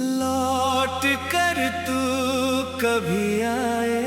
लौट कर तू कभी आए।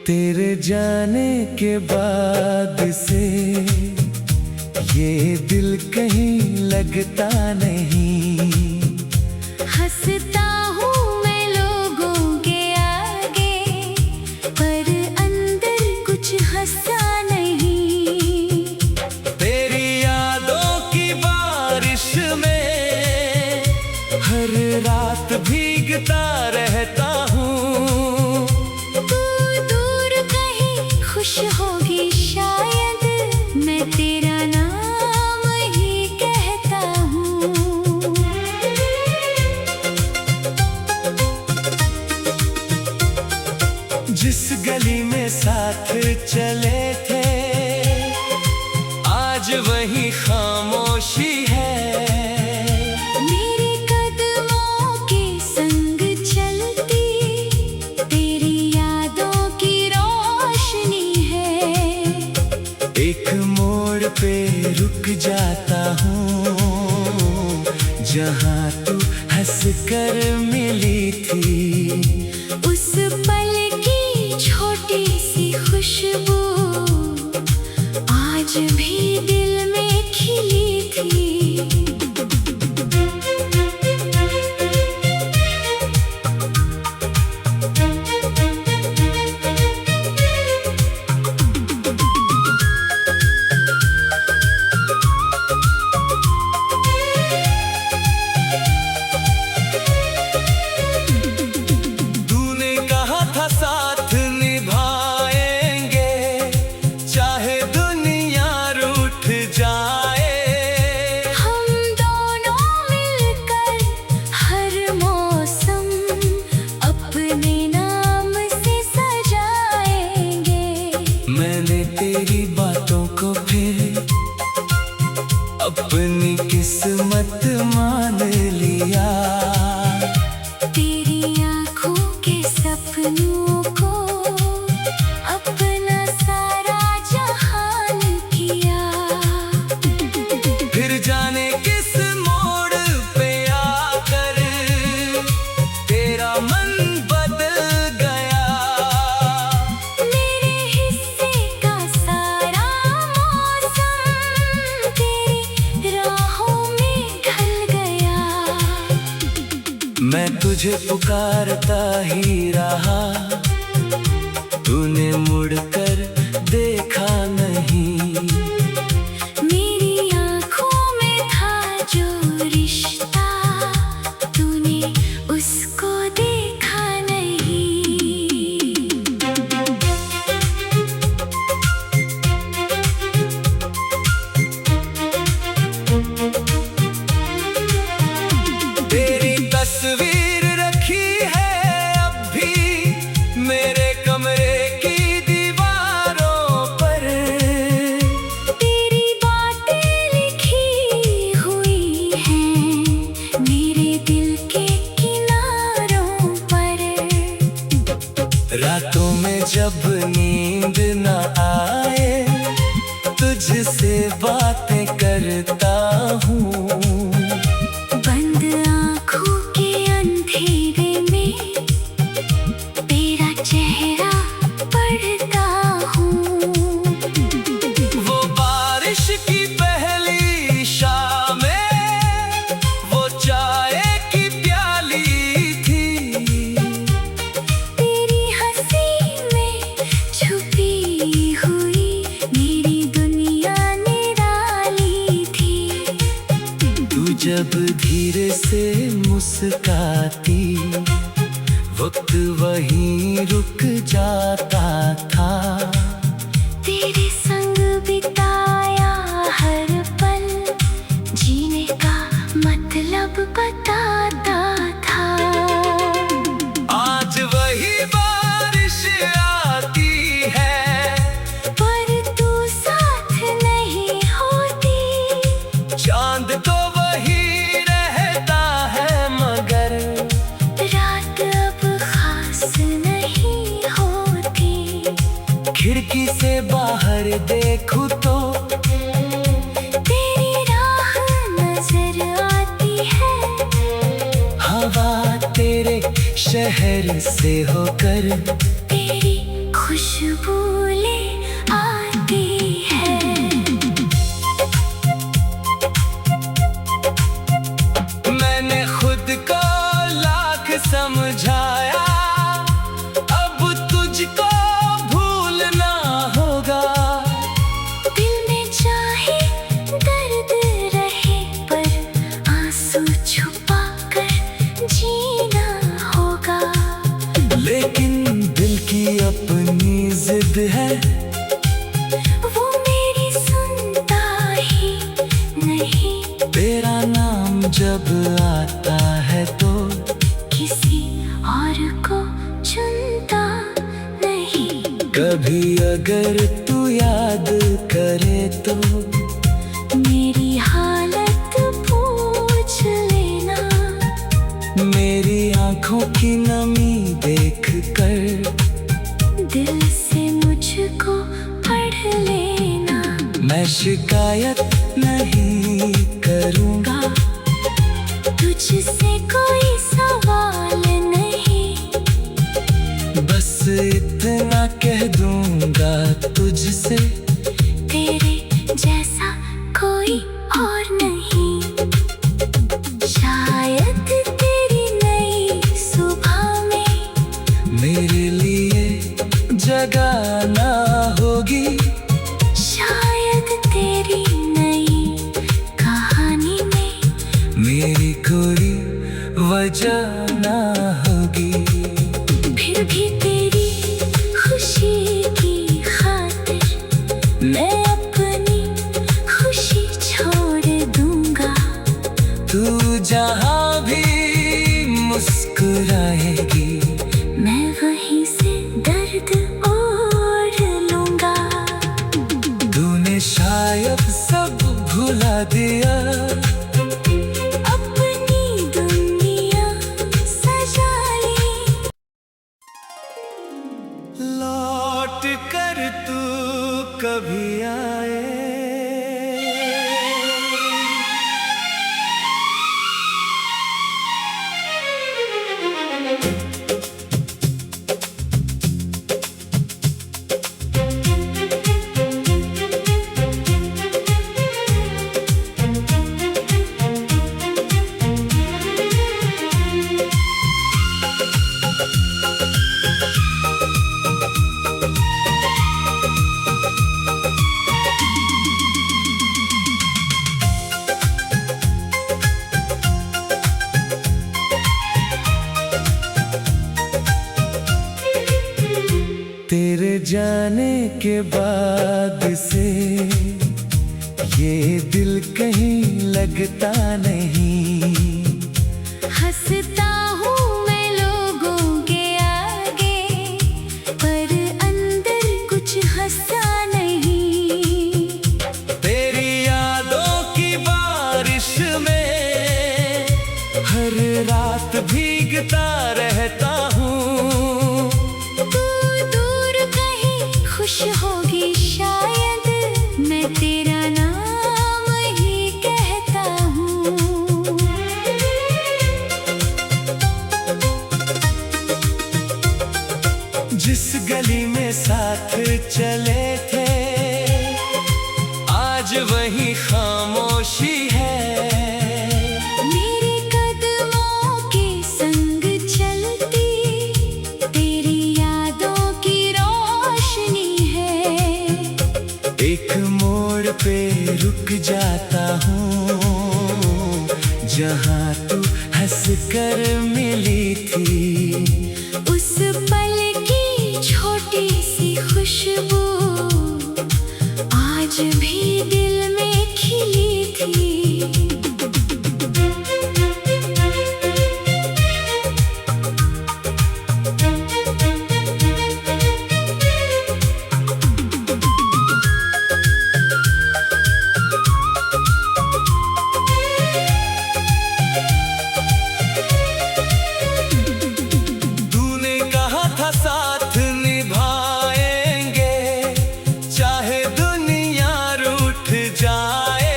तेरे जाने के बाद से ये दिल कहीं लगता नहीं। हंसता हूँ मैं लोगों के आगे, पर अंदर कुछ हंसता नहीं। तेरी यादों की बारिश में हर रात भीगता रहता हूँ। खुश होगी शायद, मैं तेरा नाम ही कहता हूँ। जिस गली में साथ चले थे आज वही खामोशी है। मेरे कदमों के संग चलती तेरी यादों की रोशनी है। एक मोड़ पे रुक जाता हूँ जहाँ तू हंसकर मिली थी। उस पल की छोटी सी खुशबू आज भी दिल में खिली थी। साथ निभाएंगे चाहे दुनिया रूठ जाए। हम दोनों मिलकर हर मौसम अपने नाम से सजाएंगे। मैंने तेरी बातों को फिर अपनी किस्मत मान लिया। तेरी आँखों के सपनों को अपना सारा जहान किया। फिर जाने किस मोड़ पे आकर तेरा मन बदल गया। मेरे हिस्से का सारा मौसम तेरी राहों में ढल गया। मैं तुझे पुकारता ही रहा, तूने मुड़कर देखा नहीं। मेरी आँखों में था जो रिश्ता, तूने उसको देखा नहीं। तेरी तस्वीर रखी है अब भी मेरे कमरे की दीवारों पर। तेरी बातें लिखी हुई हैं मेरे दिल के किनारों पर। रातों में जब नींद न आए तुझसे बातें करता हूँ। बंद आँखों के अंधेरे में तेरा चेहरा पढ़ता हूँ। वो बारिश की पहली शामें वो चाय की प्याली थी। तेरी हंसी में छुपी हुई मेरी दुनिया निराली वहीं रुक जाता था। तेरे संग बिताया हर पल जीने का मतलब बताता था। आज वही बारिश आती है पर तू साथ नहीं होती। चांद तो वही रहता है मगर रात अब खास नहीं होती। खिड़की से बाहर देखूं तो तेरी राह नजर आती है। हवा तेरे शहर से होकर तेरी खुशबू ले आती है। मैंने खुद को लाख समझाया, अब तुझको भूलना होगा। दिल में चाहे दर्द रहे पर आंसू छुपा कर जीना होगा। लेकिन दिल की अपनी जिद है, वो मेरी सुनता ही नहीं। तेरा नाम जब आता है तो किसी और को चुनता नहीं। कभी अगर तू याद करे तो मेरी हालत पूछ लेना। मेरी आंखों की नमी देख कर दिल से मुझको पढ़ लेना। मैं शिकायत नहीं करूँगा, तुझसे कोई सवाल नहीं। बस इतना कह दूंगा तुझसे, तेरे जैसा कोई और नहीं। शायद तेरी नई सुबह में मेरे लिए जगह ना होगी। शायद तेरी नई कहानी में मेरी कोई वजह ना होगी। फिर भी तेरी खुशी की खातिर मैं अपनी खुशी छोड़ दूंगा। तू जहाँ भी मुस्कुराएगी मैं वहीं से दर्द ओढ़ लूंगा। तूने शायद सब भुला दिया, अपनी दुनिया सजा ली। लौट कर तू कभी आए। तेरे जाने के बाद से ये दिल कहीं लगता नहीं। हंसता हूँ मैं लोगों के आगे पर अंदर कुछ हंसता नहीं। तेरी यादों की बारिश में हर रात भीगता रहता हूँ। तू दूर कहीं खुश होगी शायद मैं तेरा नाम ही कहता हूँ। जिस गली में साथ चले थे आज वही खामोशी है। मेरे कदमों के संग चलती तेरी यादों की रोशनी है। एक मोड़ पे रुक जाता हूँ जहाँ तू हंस कर मिली थी। उस भी दिल में खिली थी। तूने कहा था साथ निभाएंगे, चाहे दुनिया रूठ जाए।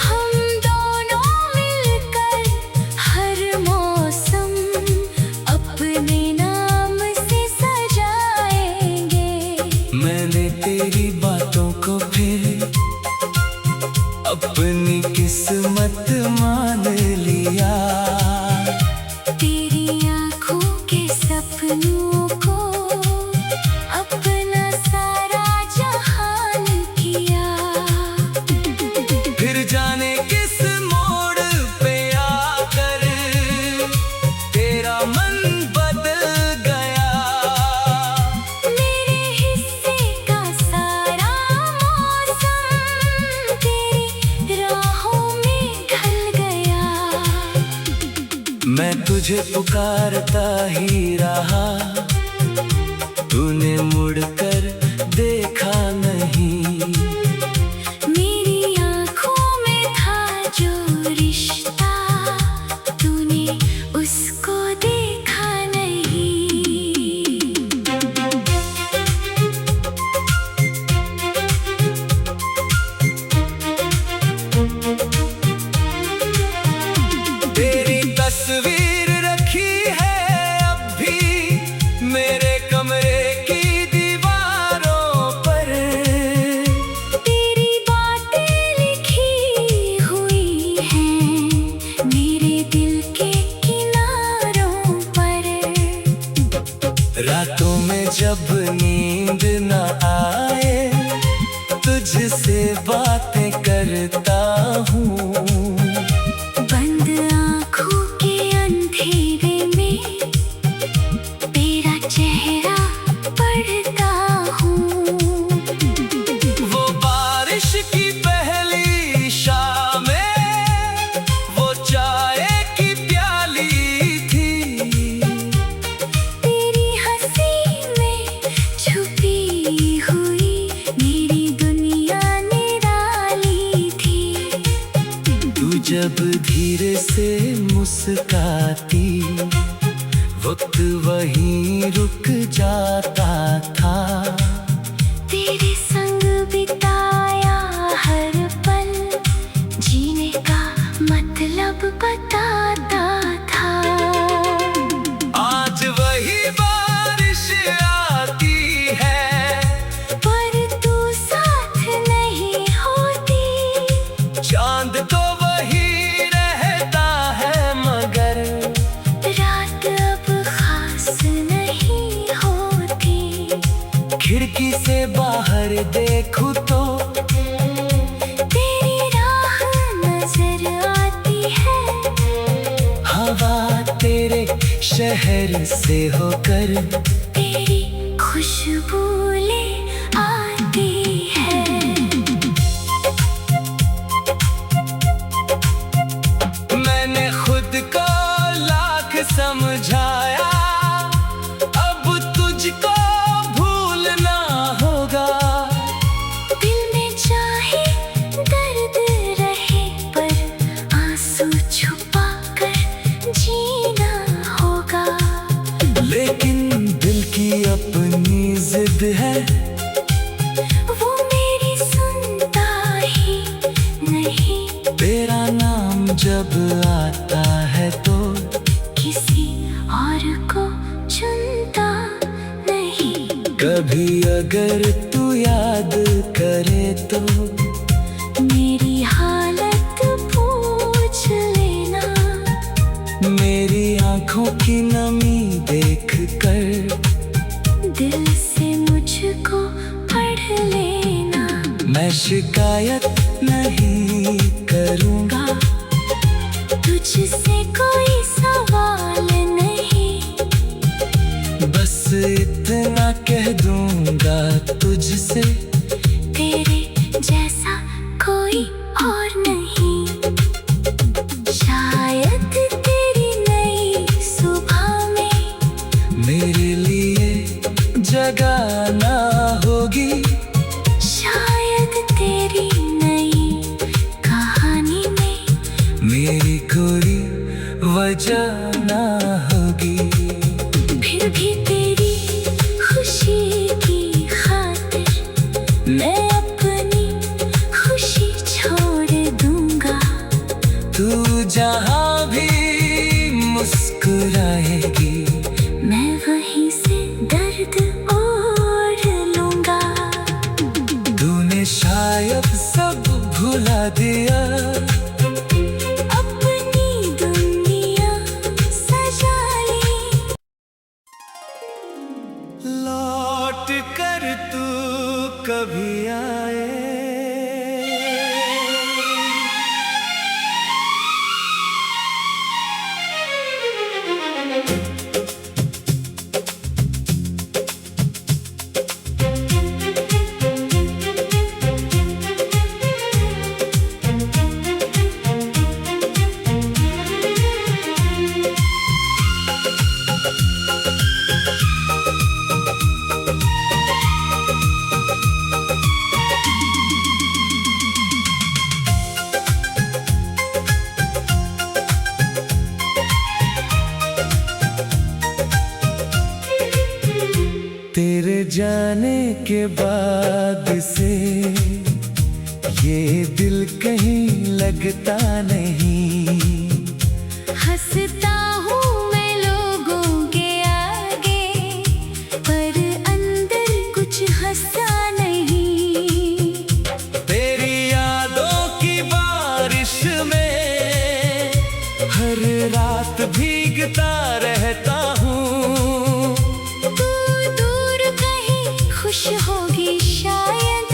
हम दोनों मिलकर हर मौसम अपने नाम से सजाएंगे। मैंने तेरी बातों को फिर अपनी किस्मत मान लिया। तेरी आँखों के सपनों को अपना सारा जहान किया। फिर जाने किस मोड़ पे आकर तेरा मन बदल गया। मेरे हिस्से का सारा मौसम तेरी राहों में ढल गया। मैं तुझे पुकारता ही रहा, तूने मुड़कर देखा नहीं। मेरी आँखों में था जो रिश्ता, तूने उसको देखा नहीं। तेरी तस्वीर रखी है अब भी मेरे कमरे की दीवारों पर। तेरी बातें लिखी हुई हैं मेरे दिल के किनारों पर। रातों में जब नींद न आए, तुझसे बातें करता हूँ। बंद आँखों के अंधेरे में तेरा चेहरा पढ़ता हूँ। वो बारिश की पहली शामें, वो चाय की प्याली थी। तेरी हंसी में छुपी हुई मेरी दुनिया निराली थी। तू जब धीरे से मुस्काती, वक्त वहीं रुक जाता था। तेरे संग बिताया हर पल जीने का मतलब बताता था। आज वही बारिश आती है, पर तू साथ नहीं होती। चांद तो वही रहता है मगर रात अब खास नहीं होती। खिड़की से बाहर देखूं तो तेरी राह नजर आती है। हवा तेरे शहर से होकर तेरी खुशबू ले आती है। मैंने खुद को लाख समझाया, अब तुझको भूलना होगा। दिल में चाहे दर्द रहे पर आंसू छुपा कर जीना होगा। लेकिन दिल की अपनी जिद है, वो मेरी सुनता ही नहीं। तेरा नाम जब आता है तो किसी और को चुनता नहीं। कभी अगर तू याद करे तो मेरी हालत पूछ लेना। मेरी आँखों की नमी देख कर दिल से मुझको पढ़ लेना। मैं शिकायत नहीं करूँगा, तुझसे कोई सवाल नहीं। बस इतना कह दूँगा तुझसे, तेरे जैसा कोई और नहीं। शायद तेरी नई सुबह में मेरे लिए जगह ना होगी। शायद तेरी नई कहानी में मेरी कोई वजह ना होगी। फिर भी तेरी खुशी की खातिर मैं अपनी खुशी छोड़ दूंगा। तू जहाँ भी मुस्कुराएगी मैं वहीं से दर्द ओढ़ लूंगा। तूने शायद सब भुला दिया। अपनी दुनिया सजा ली। लौट कर तू कभी आए। तेरे जाने के बाद से ये दिल कहीं लगता नहीं। हंसता हूँ मैं लोगों के आगे, पर अंदर कुछ हंसता नहीं। तेरी यादों की बारिश में हर रात भीगता रहता हूँ। खुश होगी शायद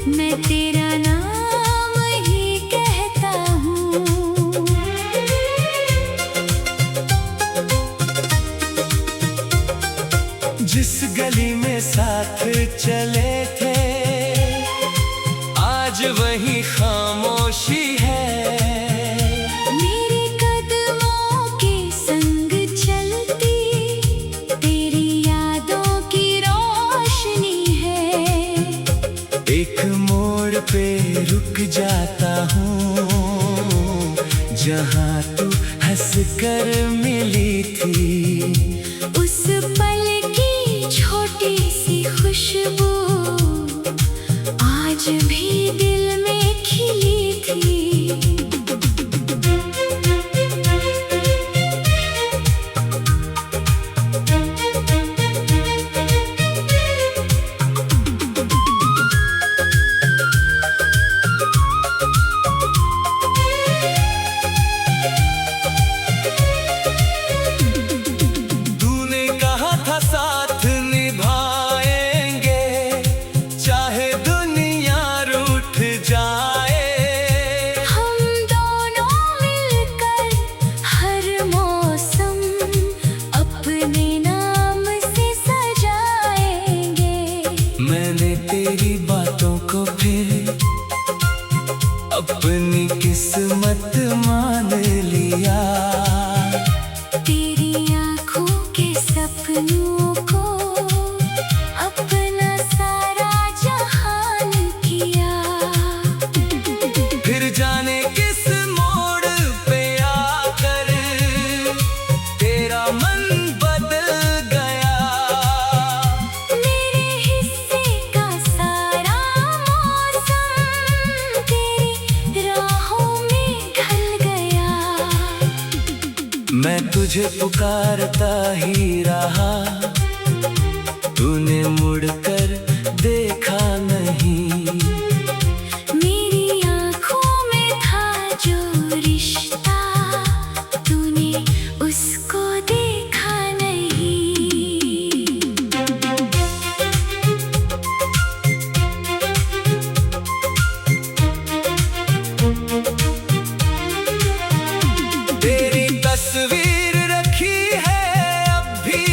मैं तेरा नाम ही कहता हूँ। जिस गली में साथ चले थे आज वही खामोशी है। मेरे कदमों के संग चलती तेरी यादों की रोशनी है। एक मोड़ पे रुक जाता हूँ जहाँ तू हंस कर मिली थी। उस पल की छोटी सी खुशबू आज भी दिल में खिली थी। मैंने तेरी बातों को फिर अपनी किस्मत मान लिया। तेरी आँखों के सपनों को अपना सारा जहान किया। फिर जाने किस मोड़ पे आकर तेरा मन बदल गया। मेरे हिस्से का सारा मौसम तेरी राहों में ढल गया। मैं तुझे पुकारता ही रहा, तूने मुड़कर देखा नहीं। मेरी आँखों में था जो रिश्ता, तूने उसको देखा नहीं। तेरी तस्वीर रखी है अब भी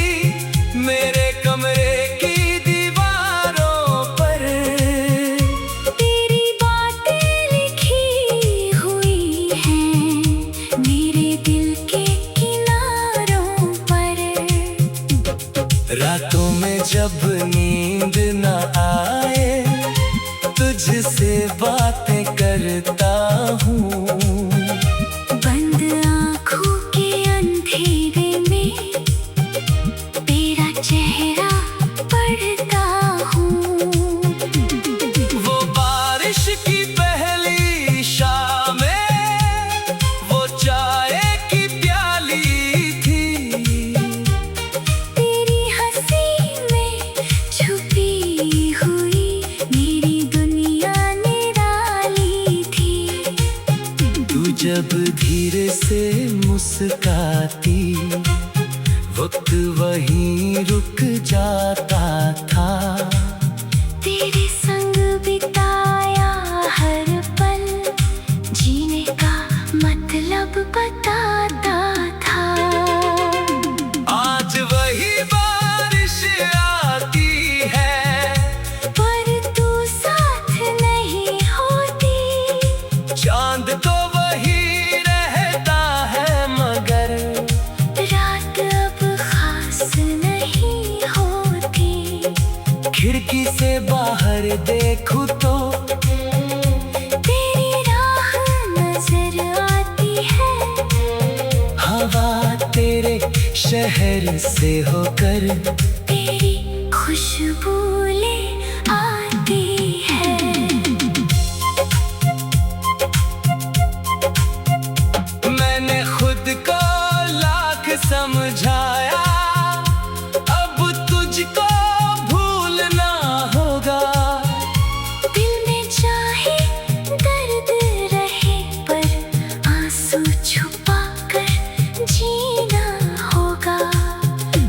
रातों में जब नींद न आए, तुझसे बातें करता हूँ। बंद आँखों के अंधेरे में तेरा चेहरा पढ़ता हूँ। वो बारिश की पहली शामें, वो चाय की प्याली थी। तेरी हंसी में छुपी हुई मेरी दुनिया निराली थी। तू जब धीरे से मुस्काती, वक्त वहीं रुक जाता था। तेरे संग बिताया हर पल जीने का मतलब बताता था। आज वही बारिश आती है, पर तू साथ नहीं होती। चांद तो वही रहता है, मगर रात अब खास नहीं होती। खिड़की से बाहर देखूं तो तेरी राह नजर आती है। हवा तेरे शहर से होकर तेरी खुशबू ले आती है। मैंने खुद को लाख समझाया, अब तुझको भूलना होगा। दिल में चाहे दर्द रहे, पर आंसू छुपा कर जीना होगा।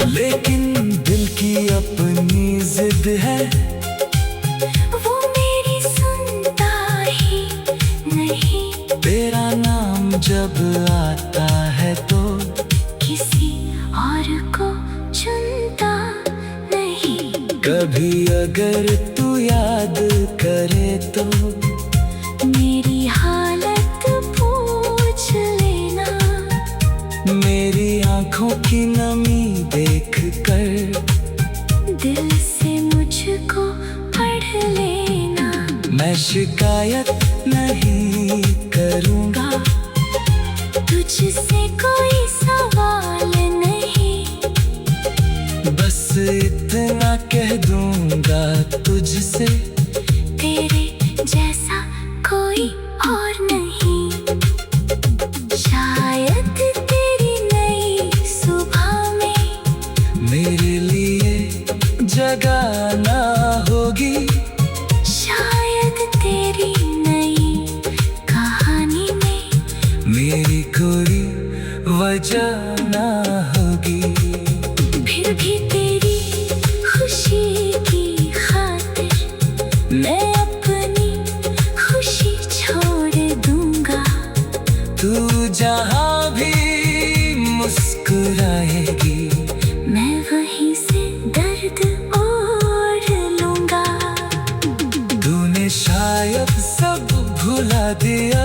लेकिन दिल की अपनी जिद है, वो मेरी सुनता ही नहीं। तेरा नाम जब आता है तो किसी और को चुनता नहीं। कभी अगर तू याद करे तो मेरी हालत पूछ लेना। मेरी आंखों की नमी देख कर दिल से मुझको पढ़ लेना। मैं शिकायत नहीं करूँगा, तुझसे कोई सवाल नहीं। बस इतना कह दूँगा तुझसे, तेरे जैसा कोई और नहीं। शायद तेरी नई सुबह में मेरे लिए जगह ना होगी। शायद तेरी नई कहानी में मेरी कोई वजह ना होगी। फिर भी तेरी खुशी की खातिर मैं अपनी खुशी छोड़ दूंगा। तू जहाँ भी मुस्कुराएगी, मैं वहीं से दर्द ओढ़ लूंगा। तूने शायद सब भुला दिया,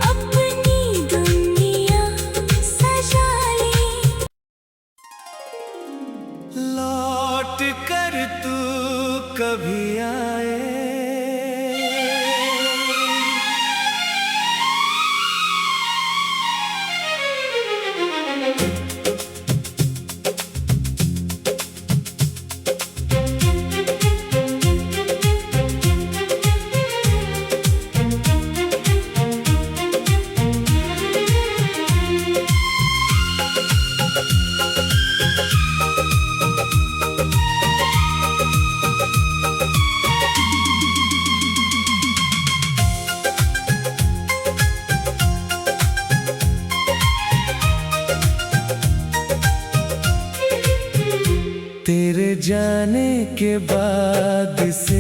अपनी दुनिया सजा ली। लौट कर तू कभी आए। तेरे जाने के बाद से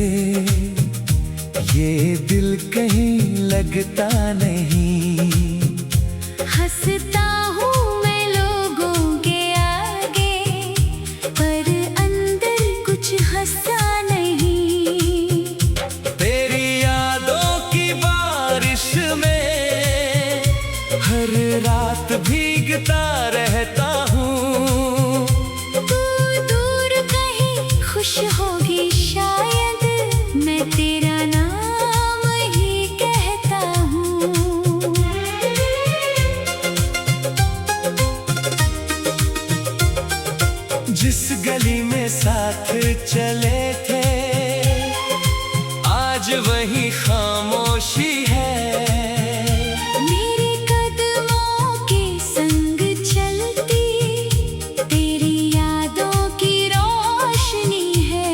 ये दिल कहीं लगता नहीं। हंसता हूँ मैं लोगों के आगे, पर अंदर कुछ हंसता नहीं। तेरी यादों की बारिश में हर रात भीगता रहता हूँ। तू जिस गली में साथ चले थे, आज वही खामोशी है। मेरे कदमों के संग चलती तेरी यादों की रोशनी है।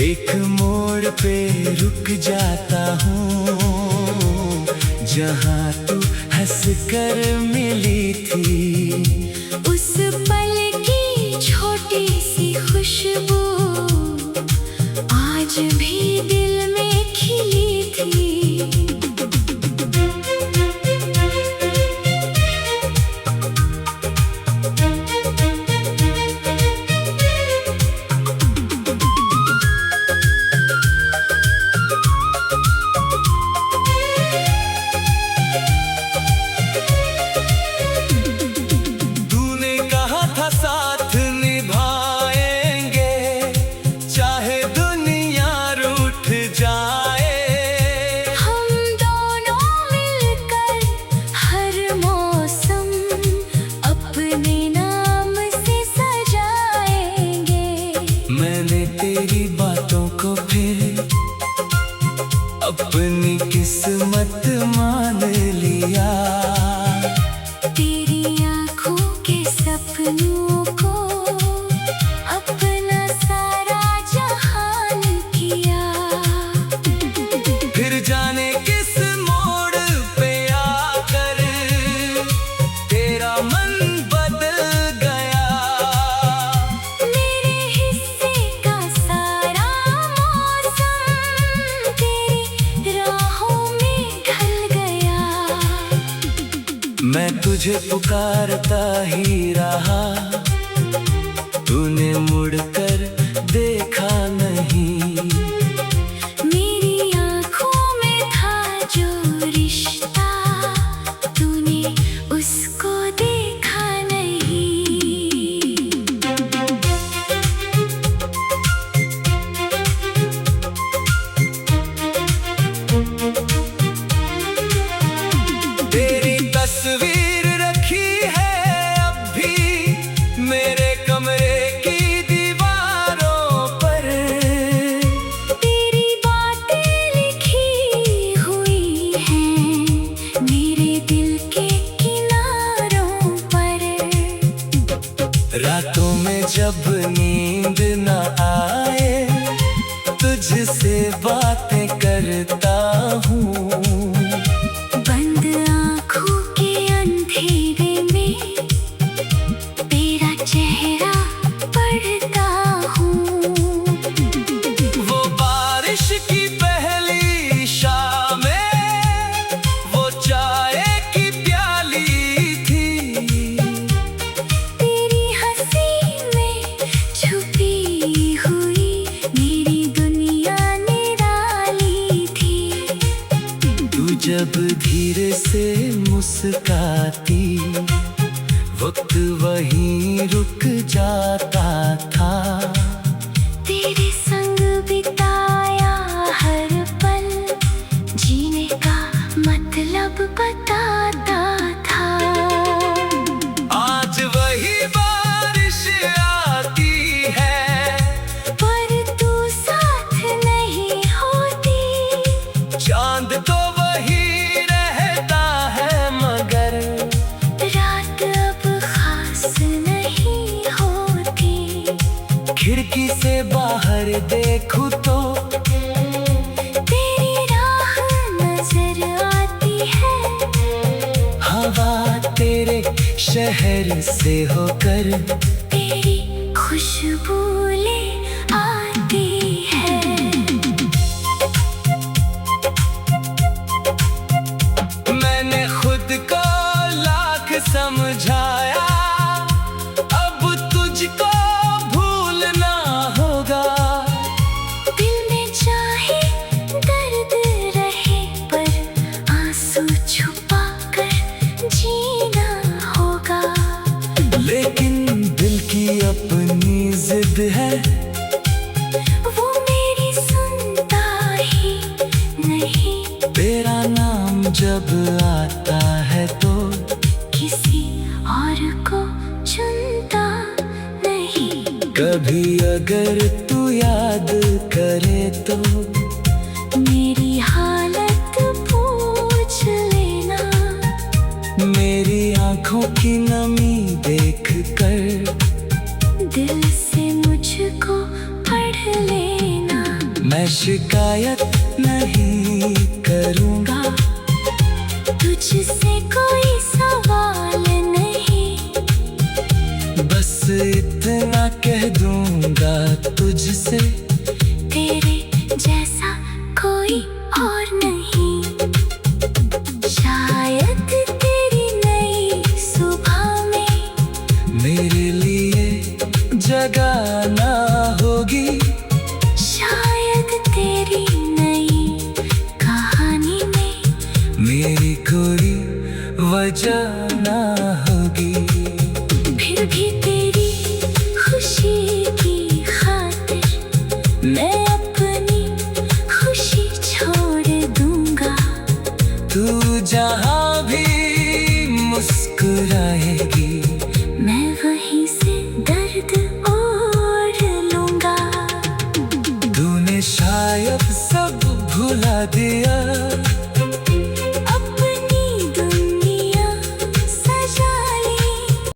एक मोड़ पे रुक जाता हूँ, जहाँ तू हंस कर मिली थी। उस पल की छोटी सी खुशबू आज भी दिल में खिली थी। तूने कहा था साथ निभाएंगे, चाहे दुनिया रूठ जाए। हम दोनों मिलकर हर मौसम अपने नाम से सजाएंगे। मैंने तेरी बातों को फिर अपनी किस्मत मान लिया। तेरी आँखों के सपनों को अपना सारा जहान किया। फिर जाने किस मोड़ पे आकर तेरा मन बदल गया। मेरे हिस्से का सारा मौसम तेरी राहों में ढल गया। मैं तुझे पुकारता ही रहा, तूने मुड़कर देखा नहीं। मेरी आँखों में था जो रिश्ता, तूने उसको देखा नहीं। तेरी तस्वीर रखी है अब भी मेरे कमरे की दीवारों पर। तेरी बातें लिखी हुई हैं मेरे दिल के किनारों पर। रातों में जब नींद न आए, तुझसे बातें करता हूँ। बंद आँखों के अंधेरे में तेरा चेहरा पढ़ता हूँ। वो बारिश की पहली शामें, वो चाय की प्याली थी। तेरी हंसी में छुपी हुई मेरी दुनिया निराली थी। तू जब धीरे से मुस्काती, वक्त वहीं रुक जाता था। तेरे संग बिताया हर पल जीने का मतलब बताता था। आज वही बारिश आती है, पर तू साथ नहीं होती। चांद तो वही रहता है, मगर रात अब खास नहीं होती। खिड़की से बाहर देखूं तो तेरी राह नजर आती है। हवा तेरे शहर से होकर तेरी खुशबू ले आती है। मैंने खुद को लाख समझाया, अब तुझको भूलना होगा। दिल में चाहे दर्द रहे, पर आंसू छुपा कर जीना होगा। लेकिन दिल की अपनी जिद है, वो मेरी सुनता ही नहीं। तेरा नाम जब आता है तो किसी और को चुनता नहीं। कभी अगर तू याद करे तो मेरी हालत पूछ लेना। मेरी आंखों की नमी देख कर दिल से मुझको पढ़ लेना। मैं शिकायत नहीं करूँगा, तुझसे कोई सवाल नहीं। बस इतना कह दूँगा तुझसे, तेरे जैसा कोई और नहीं। शायद तेरी नई सुबह में मेरे लिए जगह ना होगी। शायद तेरी नई कहानी में मेरी कोई वजह ना होगी। फिर भी तेरी खुशी की खातिर मैं अपनी खुशी छोड़ दूंगा। तू जहाँ